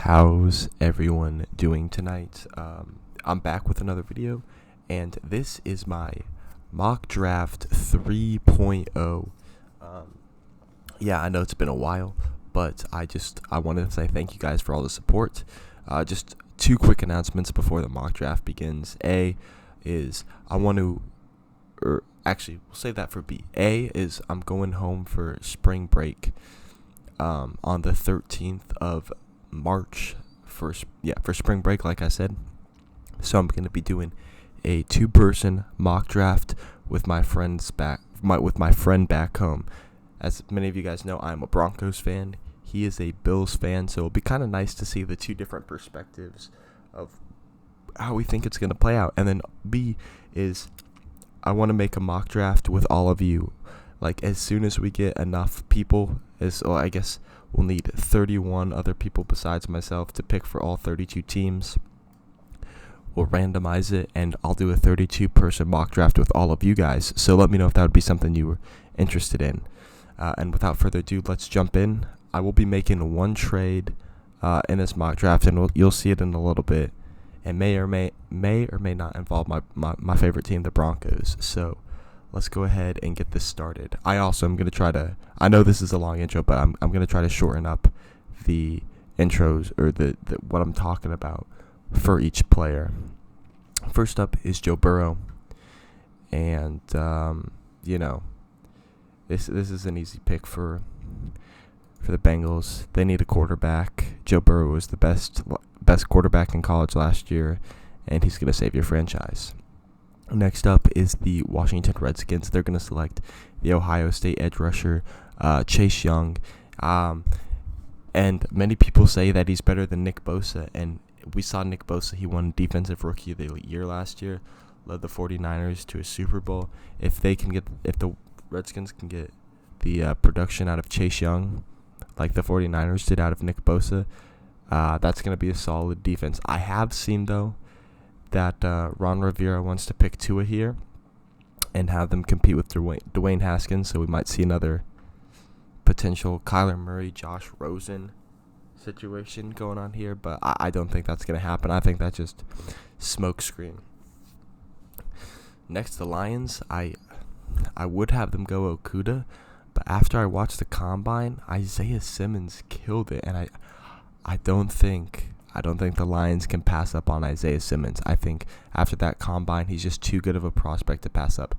How's everyone doing tonight? I'm back with another video, and this is my mock draft 3.0. Yeah, I know it's been a while, but I wanted to say thank you guys for all the support. Just two quick announcements before the mock draft begins. A is we'll save that for B. A is I'm going home for spring break on the 13th of March for spring break, like I said. So I'm going to be doing a two-person mock draft with my friend back home. As many of you guys know, I'm a Broncos fan. He is a Bills fan, so it'll be kind of nice to see the two different perspectives of how we think it's going to play out. And then B is I want to make a mock draft with all of you. Like, as soon as we get enough people, I guess we'll need 31 other people besides myself to pick for all 32 teams. We'll randomize it, and I'll do a 32-person mock draft with all of you guys. So let me know if that would be something you were interested in. And without further ado, let's jump in. I will be making one trade in this mock draft, and you'll see it in a little bit. It may or may not involve my favorite team, the Broncos. So let's go ahead and get this started. I also am going to try to, I know this is a long intro, but I'm going to try to shorten up the intros or the what I'm talking about for each player. First up is Joe Burrow. And, this is an easy pick for the Bengals. They need a quarterback. Joe Burrow was the best quarterback in college last year, and he's going to save your franchise. Next up is the Washington Redskins. They're going to select the Ohio State edge rusher, Chase Young. And many people say that he's better than Nick Bosa, and we saw Nick Bosa. He won Defensive Rookie of the Year last year, led the 49ers to a Super Bowl. If the Redskins can get the production out of Chase Young, like the 49ers did out of Nick Bosa, that's going to be a solid defense. I have seen, though, that Ron Rivera wants to pick Tua here and have them compete with Dwayne Haskins, so we might see another potential Kyler Murray, Josh Rosen situation going on here, but I don't think that's going to happen. I think that's just smoke screen. Next, the Lions. I would have them go Okudah, but after I watched the combine, Isaiah Simmons killed it, and I don't think the Lions can pass up on Isaiah Simmons. I think after that combine, he's just too good of a prospect to pass up.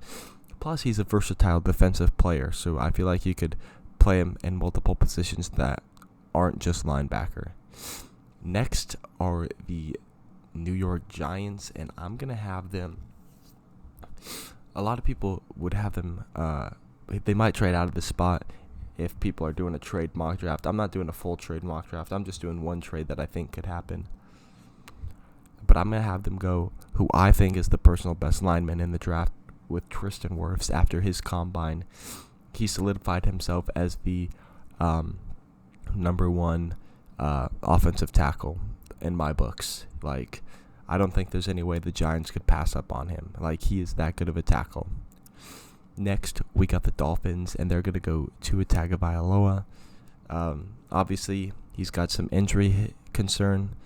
Plus, he's a versatile defensive player, so I feel like you could play him in multiple positions that aren't just linebacker. Next are the New York Giants, and I'm going to have them. A lot of people would have them, they might trade out of the spot if people are doing a trade mock draft. I'm not doing a full trade mock draft. I'm just doing one trade that I think could happen. But I'm going to have them go who I think is the personal best lineman in the draft with Tristan Wirfs. After his combine, he solidified himself as the number one offensive tackle in my books. Like, I don't think there's any way the Giants could pass up on him. Like, he is that good of a tackle. Next, we got the Dolphins, and they're going to go Tua Tagovailoa. Obviously, he's got some injury concern,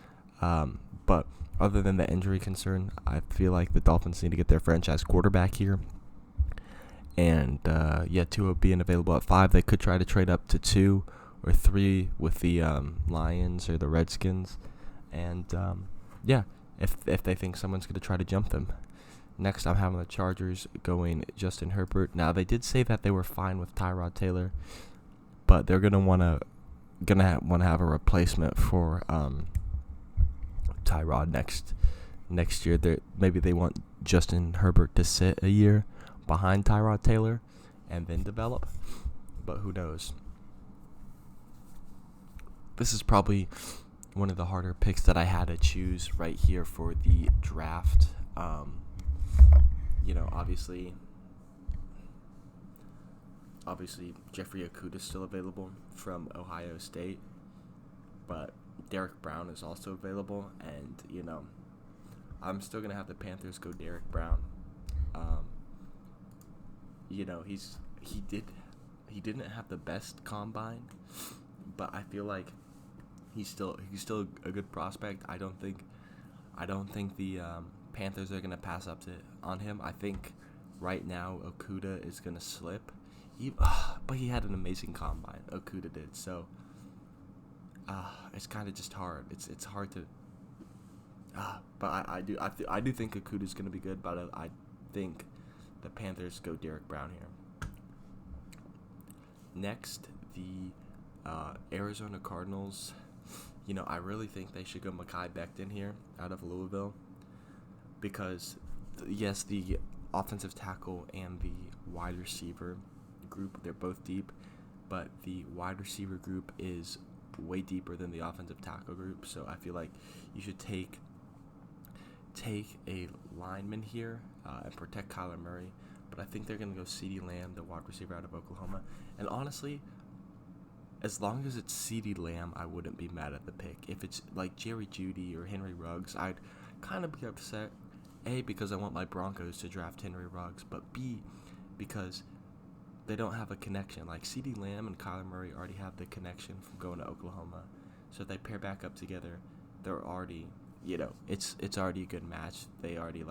but other than the injury concern, I feel like the Dolphins need to get their franchise quarterback here. And, Tua being available at 5, they could try to trade up to 2 or 3 with the Lions or the Redskins. And, if they think someone's going to try to jump them. Next, I'm having the Chargers going Justin Herbert. Now, they did say that they were fine with Tyrod Taylor, but they're gonna want to have a replacement for Tyrod next year. Maybe they want Justin Herbert to sit a year behind Tyrod Taylor and then develop, but who knows? This is probably one of the harder picks that I had to choose right here for the draft. Obviously Jeffrey Okudah is still available from Ohio State, but Derek Brown is also available, and I'm still gonna have the Panthers go Derek Brown. He didn't have the best combine, but I feel like He's still a good prospect. I don't think the Panthers are gonna pass up on him. I think right now Okudah is gonna slip. But he had an amazing combine. Okudah did. So it's kind of just hard. It's hard to. But I do think Okudah is gonna be good. But I think the Panthers go Derek Brown here. Next, the Arizona Cardinals. I really think they should go Mekhi Becton here out of Louisville because, yes, the offensive tackle and the wide receiver group, they're both deep, but the wide receiver group is way deeper than the offensive tackle group, so I feel like you should take a lineman here and protect Kyler Murray, but I think they're going to go CeeDee Lamb, the wide receiver out of Oklahoma, and honestly, as long as it's CeeDee Lamb, I wouldn't be mad at the pick. If it's like Jerry Jeudy or Henry Ruggs, I'd kind of be upset. A, because I want my Broncos to draft Henry Ruggs, but B, because they don't have a connection. Like CeeDee Lamb and Kyler Murray already have the connection from going to Oklahoma. So if they pair back up together, they're already, it's already a good match. They already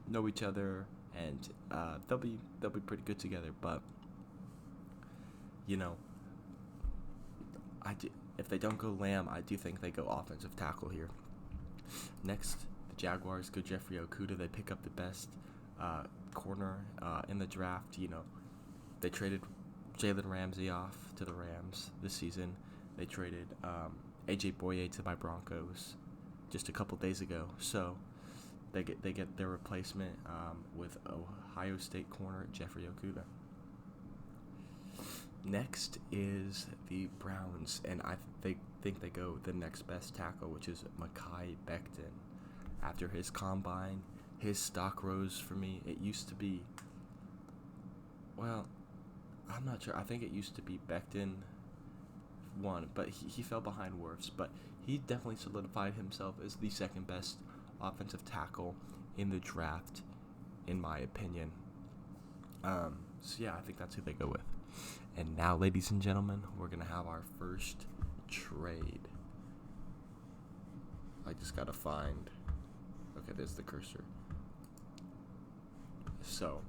know each other, and they'll be pretty good together. But if they don't go Lamb, I do think they go offensive tackle here. Next, the Jaguars go Jeffrey Okudah. They pick up the best corner in the draft. They traded Jalen Ramsey off to the Rams this season. They traded AJ Boye to my Broncos just a couple days ago. So they get their replacement with Ohio State corner Jeffrey Okudah. Next is the Browns, and I think they go the next best tackle, which is Mekhi Becton. After his combine, his stock rose for me. It used to be, I'm not sure. I think it used to be Becton 1, but he fell behind Wirfs. But he definitely solidified himself as the second best offensive tackle in the draft, in my opinion. So yeah, I think that's who they go with. And now, ladies and gentlemen, we're going to have our first trade. I just got to find... Okay, there's the cursor. So,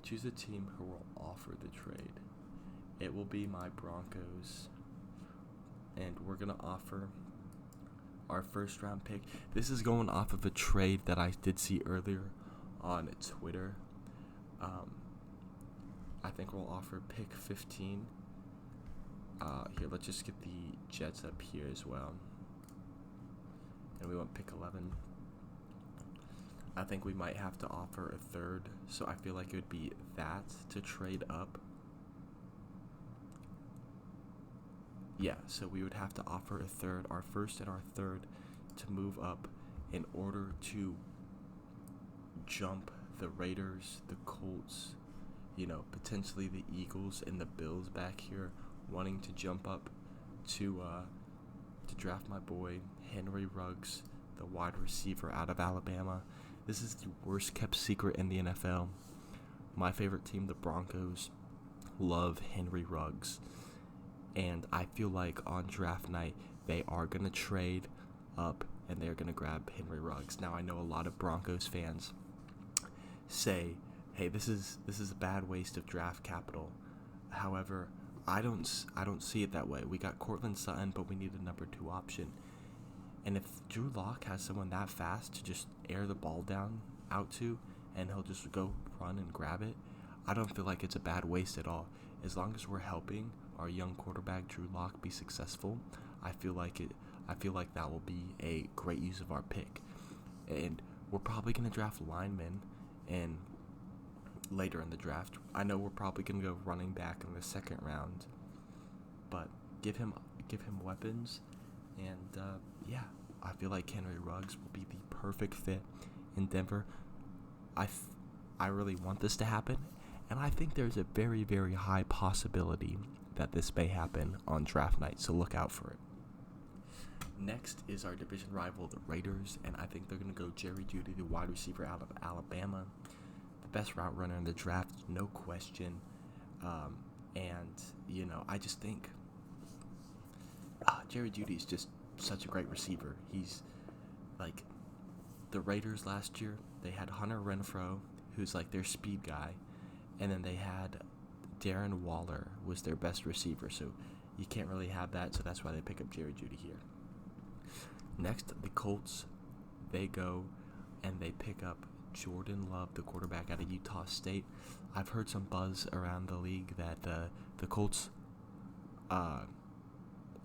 choose a team who will offer the trade. It will be my Broncos. And we're going to offer our first round pick. This is going off of a trade that I did see earlier on Twitter. I think we'll offer pick 15. Here, let's just get the Jets up here as well. And we want pick 11. I think we might have to offer a third, so I feel like it would be that to trade up. Yeah, so we would have to offer a third, our first and our third, to move up in order to jump the Raiders, the Colts, potentially the Eagles and the Bills back here wanting to jump up to draft my boy Henry Ruggs, the wide receiver out of Alabama. This is the worst kept secret in the NFL. My favorite team, the Broncos, love Henry Ruggs. And I feel like on draft night, they are going to trade up and they're going to grab Henry Ruggs. Now, I know a lot of Broncos fans say, hey, this is a bad waste of draft capital. However, I don't see it that way. We got Cortland Sutton, but we need a number 2 option. And if Drew Lock has someone that fast to just air the ball down out to, and he'll just go run and grab it, I don't feel like it's a bad waste at all. As long as we're helping our young quarterback Drew Lock be successful, I feel like that will be a great use of our pick. And we're probably gonna draft linemen and later in the draft. I know we're probably gonna go running back in the second round, but give him weapons, and I feel like Henry Ruggs will be the perfect fit in Denver. I really want this to happen, and I think there's a very, very high possibility that this may happen on draft night, so look out for it. Next is our division rival, the Raiders, and I think they're going to go Jerry Jeudy, the wide receiver out of Alabama. The best route runner in the draft, no question. I just think Jerry Judy's just such a great receiver. He's like the Raiders last year. They had Hunter Renfrow, who's like their speed guy, and then they had Darren Waller was their best receiver. So you can't really have that. So that's why they pick up Jerry Jeudy here. Next, the Colts, they go and they pick up Jordan Love, the quarterback out of Utah State. I've heard some buzz around the league that the Colts are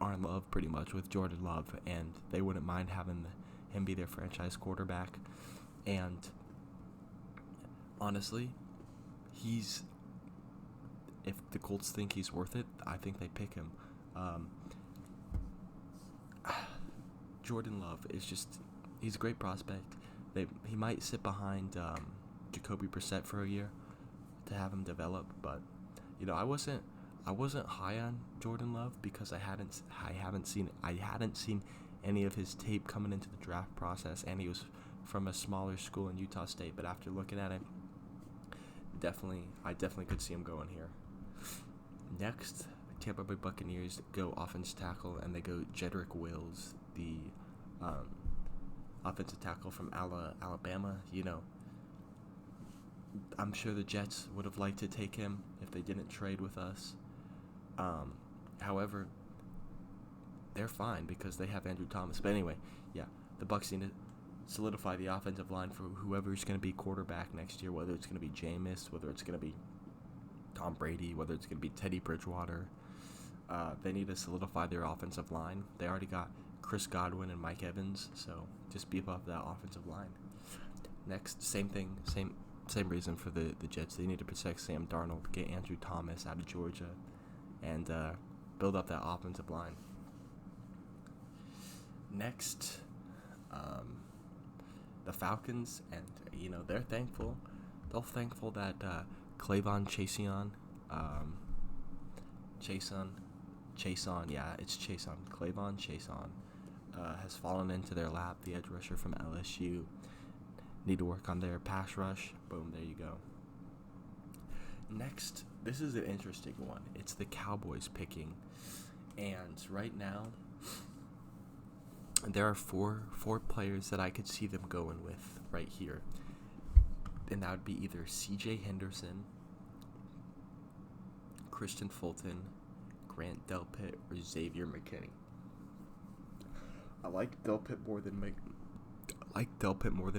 in love pretty much with Jordan Love, and they wouldn't mind having him be their franchise quarterback. And honestly, if the Colts think he's worth it, I think they pick him. Jordan Love is he's a great prospect. He might sit behind Jacoby Brissett for a year to have him develop, but I wasn't high on Jordan Love because I hadn't seen any of his tape coming into the draft process, and he was from a smaller school in Utah State. But after looking at it, I definitely could see him going here. Next, Tampa Bay Buccaneers go offensive tackle, and they go Jedrick Wills, the offensive tackle from Alabama. I'm sure the Jets would have liked to take him if they didn't trade with us. However, they're fine because they have Andrew Thomas. But anyway, yeah, the Bucs need to solidify the offensive line for whoever's going to be quarterback next year, whether it's going to be Jameis, whether it's going to be Tom Brady, whether it's going to be Teddy Bridgewater. They need to solidify their offensive line. They already got Chris Godwin and Mike Evans, so just beef up that offensive line. Next, same thing, same reason for the Jets. They need to protect Sam Darnold, get Andrew Thomas out of Georgia, and build up that offensive line. Next, the Falcons, and they're thankful. They're thankful that Clavon Chason, Clavon Chason has fallen into their lap. The edge rusher from LSU. Need to work on their pass rush. Boom, there you go. Next, this is an interesting one. It's the Cowboys picking, and right now there are four players that I could see them going with right here, and that would be either C.J. Henderson, Christian Fulton, Grant Delpit, or Xavier McKinney. I like Delpit more than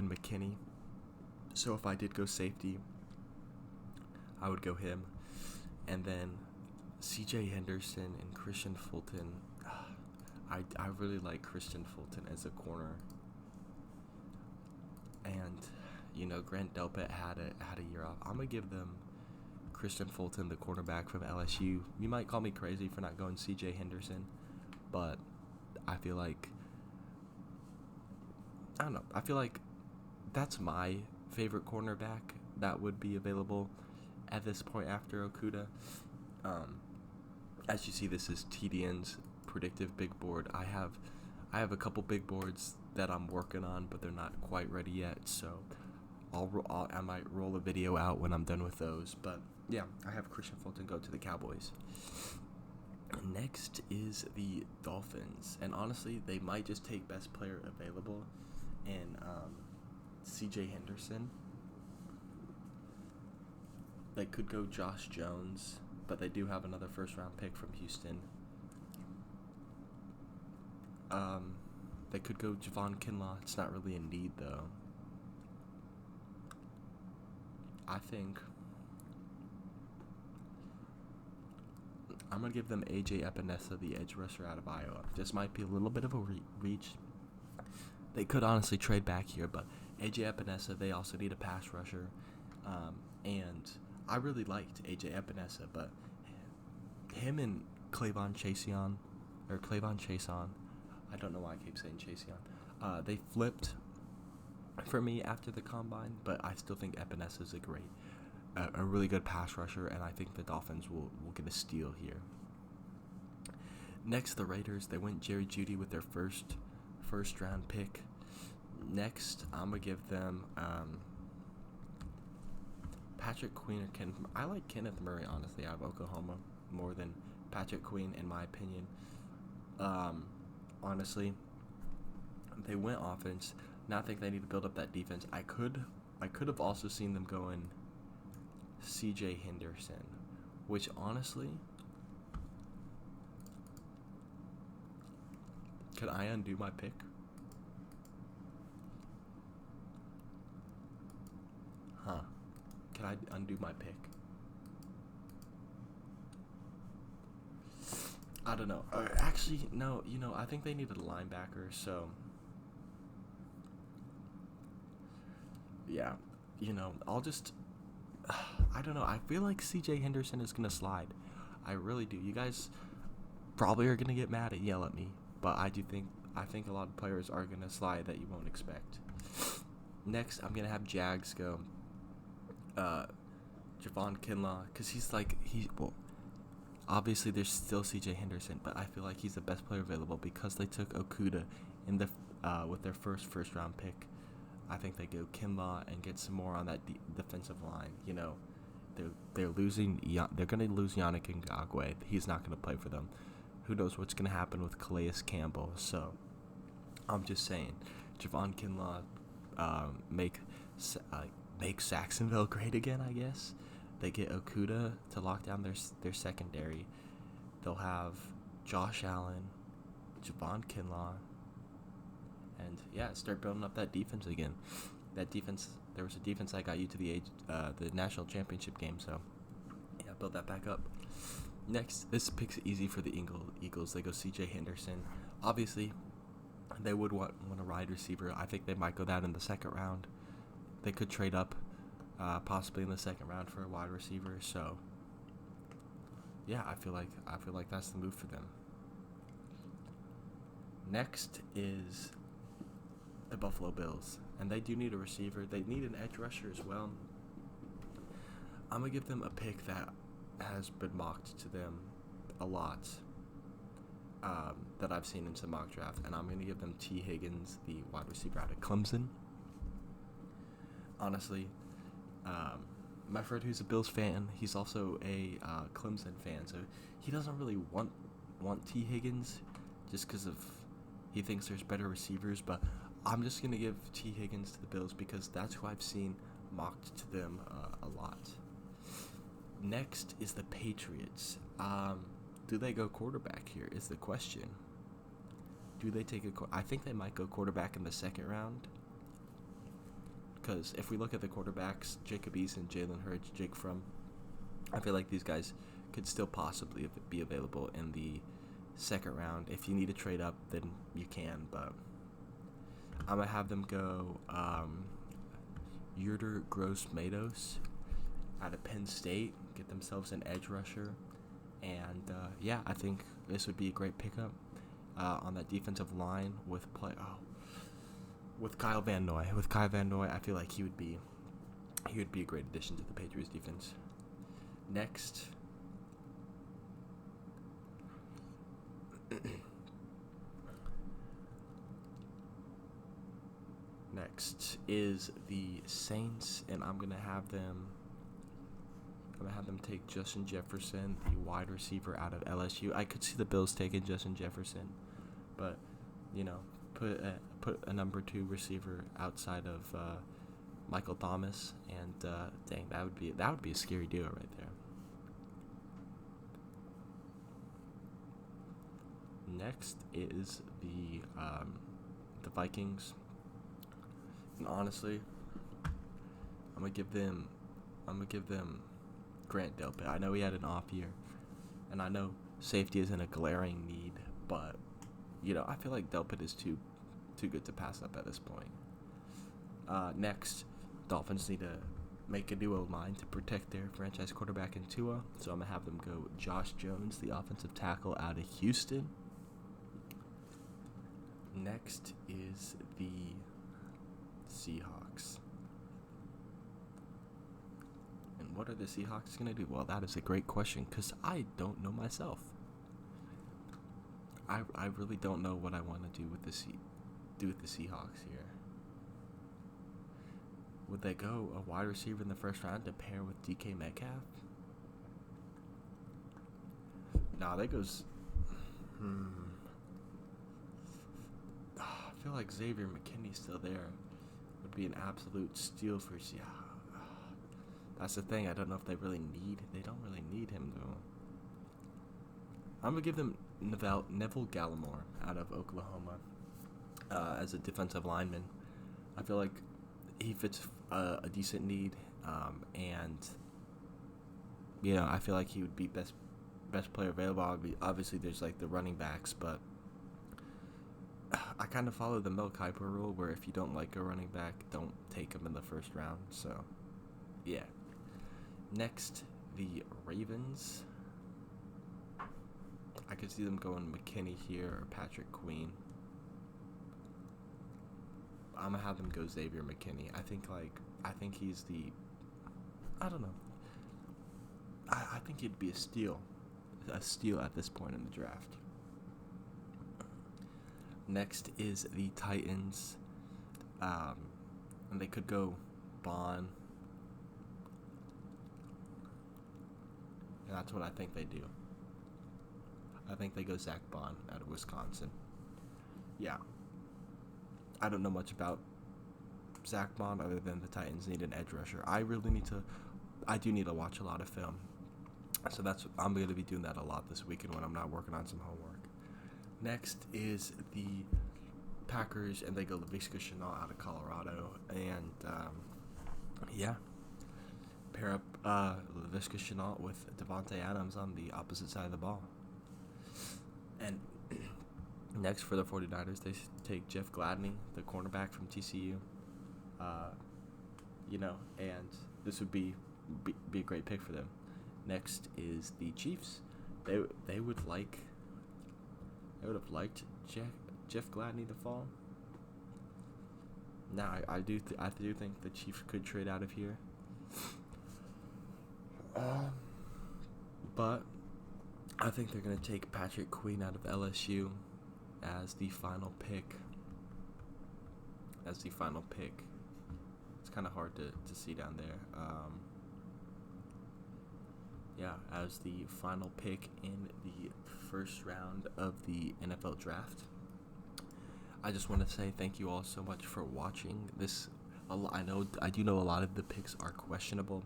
McKinney. So if I did go safety, I would go him. And then C.J. Henderson and Christian Fulton. I really like Christian Fulton as a corner. And Grant Delpit had a year off. I'm gonna give them Christian Fulton, the cornerback from LSU. You might call me crazy for not going C.J. Henderson, but I feel like that's my favorite cornerback that would be available at this point after Okudah. As you see, this is TDN's predictive big board. I have a couple big boards that I'm working on, but they're not quite ready yet. So I might roll a video out when I'm done with those. But yeah, I have Christian Fulton go to the Cowboys. Next is the Dolphins, and honestly, they might just take best player available in C.J. Henderson. They could go Josh Jones, but they do have another first-round pick from Houston. They could go Javon Kinlaw. It's not really a need, though. I think I'm going to give them A.J. Epinesa, the edge rusher out of Iowa. This might be a little bit of a reach. They could honestly trade back here, but A.J. Epinesa, they also need a pass rusher. And I really liked A.J. Epinesa, but him and Clavon Chason, I don't know why I keep saying Chason, they flipped for me after the combine, but I still think Epinesa is a really good pass rusher, and I think the Dolphins will get a steal here. Next, the Raiders, they went Jerry Jeudy with their first round pick. Next, I'm going to give them Patrick Queen or Kenneth. I like Kenneth Murray, honestly, out of Oklahoma more than Patrick Queen, in my opinion. Honestly, they went offense. Now I think they need to build up that defense. I could have also seen them going C.J. Henderson, which honestly, could I undo my pick? Huh? Can I undo my pick? I don't know. Actually, no. I think they needed a linebacker. So, yeah. I'll just. I don't know. I feel like C.J. Henderson is gonna slide. I really do. You guys probably are gonna get mad and yell at me, but I think a lot of players are gonna slide that you won't expect. Next, I'm gonna have Jags go. Javon Kinlaw, because obviously there's still C.J. Henderson, but I feel like he's the best player available because they took Okuda in the with their first round pick. I think they go Kinlaw and get some more on that defensive line. They're losing. They're gonna lose Yannick Ngakoue. He's not gonna play for them. Who knows what's gonna happen with Calais Campbell? So I'm just saying, Javon Kinlaw, make Saxonville great again. I guess they get Okuda to lock down their secondary. They'll have Josh Allen, Javon Kinlaw, and start building up that defense again. That defense, there was a defense that got you to the national championship game. So build that back up. Next, this pick's easy for the Eagles. They go C.J. Henderson. Obviously, they would want a wide receiver. I think they might go that in the second round. They could trade up, possibly in the second round for a wide receiver. So, I feel like that's the move for them. Next is the Buffalo Bills, and they do need a receiver. They need an edge rusher as well. I'm gonna give them a pick that has been mocked to them a lot, that I've seen in some mock draft, and I'm gonna give them T. Higgins, the wide receiver out of Clemson. Honestly, my friend who's a Bills fan, he's also a Clemson fan, so he doesn't really want T. Higgins just because of he thinks there's better receivers, but I'm just going to give T. Higgins to the Bills because that's who I've seen mocked to them a lot. Next is the Patriots. Do they go quarterback here is the question. Do they take I think they might go quarterback in the second round. Because if we look at the quarterbacks, Jacob Eason, Jalen Hurts, Jake Fromm, I feel like these guys could still possibly be available in the second round. If you need to trade up, then you can, but I'm going to have them go Yurder Gross-Matos out of Penn State, get themselves an edge rusher, and I think this would be a great pickup on that defensive line with Kyle Van Noy. With Kyle Van Noy, I feel like he would be a great addition to the Patriots defense. Next, is the Saints, and I'm gonna have them take Justin Jefferson, the wide receiver out of LSU. I could see the Bills taking Justin Jefferson, but put a number 2 receiver outside of Michael Thomas, and that would be a scary duo right there. Next is the Vikings, and honestly, I'm gonna give them Grant Delpit. I know he had an off year, and I know safety isn't a glaring need, but I feel like Delpit is too good to pass up at this point. Next, Dolphins need to make a new O-line to protect their franchise quarterback in Tua, so I'm gonna have them go Josh Jones, the offensive tackle out of Houston. Next is the Seahawks. And what are the Seahawks going to do? Well, that is a great question because I don't know myself. I really don't know what I want to do with the Seahawks here. Would they go a wide receiver in the first round to pair with DK Metcalf? Nah, that goes... like Xavier McKinney's still there. Would be an absolute steal for Seattle. That's the thing. I don't know if they don't really need him though. I'm gonna give them Neville Gallimore out of Oklahoma as a defensive lineman. I feel like he fits a decent need, and I feel like he would be best player available. Obviously, there's like the running backs, but I kind of follow the Mel Kiper rule, where if you don't like a running back, don't take him in the first round. So, yeah. Next, the Ravens. I could see them going McKinney here or Patrick Queen. I'm gonna have them go Xavier McKinney. I think he's the. I don't know. I think he'd be a steal at this point in the draft. Next is the Titans, and they could go Bond, and that's what I think they do. I think they go Zach Bond out of Wisconsin. Yeah. I don't know much about Zach Bond other than the Titans need an edge rusher. I do need to watch a lot of film. So I'm going to be doing that a lot this weekend when I'm not working on some homework. Next is the Packers, and they go Laviska Shenault out of Colorado. And, pair up Laviska Shenault with Devontae Adams on the opposite side of the ball. And next for the 49ers, they take Jeff Gladney, the cornerback from TCU. And this would be a great pick for them. Next is the Chiefs. They would have liked Jeff Gladney to fall. Now I do think the Chiefs could trade out of here. But I think they're going to take Patrick Queen out of LSU as the final pick. It's kind of hard to see down there. As the final pick in the first round of the NFL draft. I just want to say thank you all so much for watching this. I do know a lot of the picks are questionable,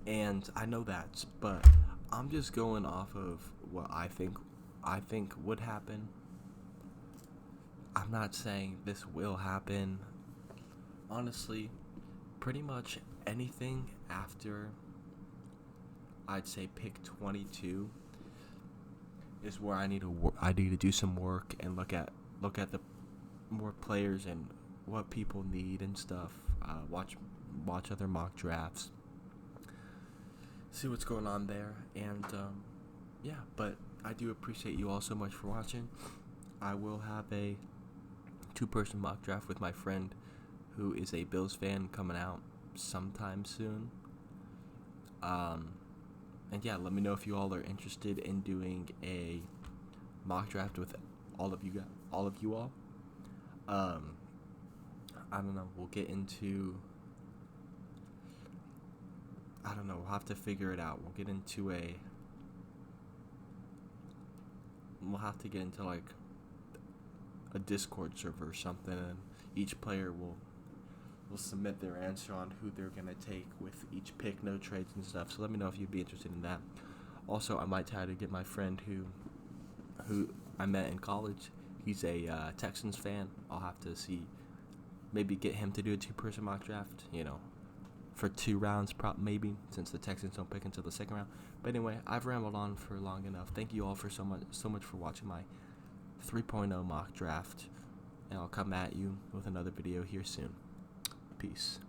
and I know that, but I'm just going off of what I think would happen. I'm not saying this will happen. Honestly, pretty much anything after, I'd say, pick 22 is where I need to do some work and look at the more players and what people need and stuff. Watch other mock drafts. See what's going on there, and but I do appreciate you all so much for watching. I will have a 2-person mock draft with my friend who is a Bills fan coming out sometime soon. And let me know if you all are interested in doing a mock draft with all of you all. I don't know. We'll get into. I don't know. We'll have to figure it out. We'll have to get into like a Discord server or something, and each player will submit their answer on who they're gonna take with each pick, no trades and stuff. So let me know if you'd be interested in that. Also, I might try to get my friend who I met in college. He's a Texans fan. I'll have to see, maybe get him to do a 2-person mock draft. For 2 rounds, maybe, since the Texans don't pick until the second round. But anyway, I've rambled on for long enough. Thank you all for so much for watching my 3.0 mock draft, and I'll come at you with another video here soon. Peace.